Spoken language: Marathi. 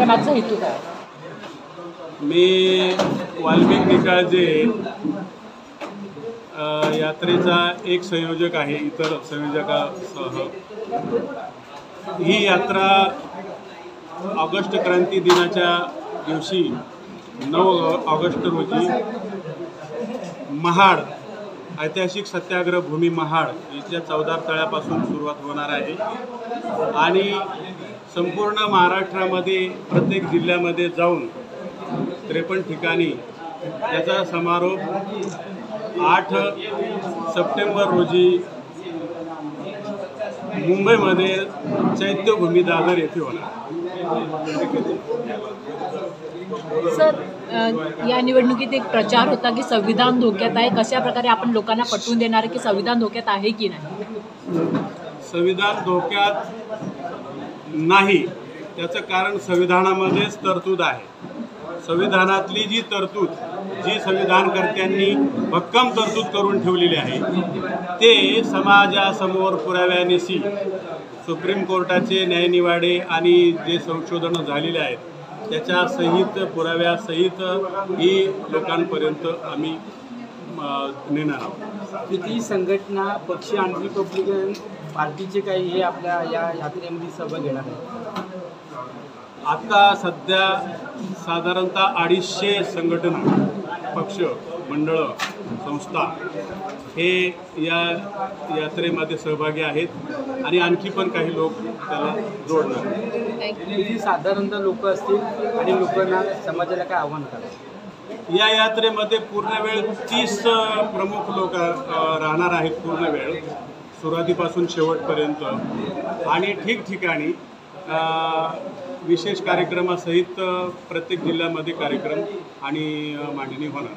पाठवण्यामागचा हेतू काय? मी वाल्मिक निकाळजे यात्रेचा एक संयोजक आहे, इतर संयोजकासह। ही यात्रा ऑगस्ट क्रांती दिनाच्या दिवशी 9 ऑगस्ट रोजी महाड ऐतिहासिक सत्याग्रह भूमी महाड इथल्या 14 तळ्यापासून सुरुवात होणार आहे आणि संपूर्ण महाराष्ट्रामध्ये प्रत्येक जिल्ह्यामध्ये जाऊन 53 ठिकाणी त्याचा समारोप 8 सप्टेंबर रोजी मुंबईमध्ये चैत्यभूमी दादर येथे होणार। सर, या निवडणुकीत एक प्रचार होता की संविधान धोक्यात आहे, कशा प्रकारे आपण लोकांना पटवून देणार की संविधान धोक्यात आहे की नाही? संविधान धोक्यात नाही, त्याचं कारण संविधानामध्येच तरतूद आहे। संविधानातली जी तरतूद, जी संविधानकर्त्यांनी भक्कम तरतूद करून ठेवलेली आहे, ते समाजासमोर पुराव्यानिशी सुप्रीम कोर्टाचे न्यायनिवाडे आणि जे संशोधनं झालेले आहेत त्याच्या सहित पुराव्यासहित ही लोकांपर्यंत आम्ही नेणार आहोत। किती संघटना, पक्ष आणि रिपब्लिकन पार्टीचे काही हे आपल्या या यात्रेमध्ये सहभाग घेणार आहेत? आता सध्या साधारणतः 250 संघटना, पक्ष, मंडळं, संस्था हे या यात्रेमध्ये सहभागी आहेत आणि आणखी पण काही लोक त्याला जोडणार। किती साधारणतः लोक असतील आणि लोकांना समाजाला काय आव्हान कराल? या यात्रेमध्ये पूर्ण वेळ 30 प्रमुख लोक राहणार आहेत, पूर्ण वेळ सुरुवातीपासून शेवटपर्यंत, आणि ठिकठिकाणी विशेष कार्यक्रमासहित प्रत्येक जिल्ह्यामध्ये कार्यक्रम आणि मांडणी होणार।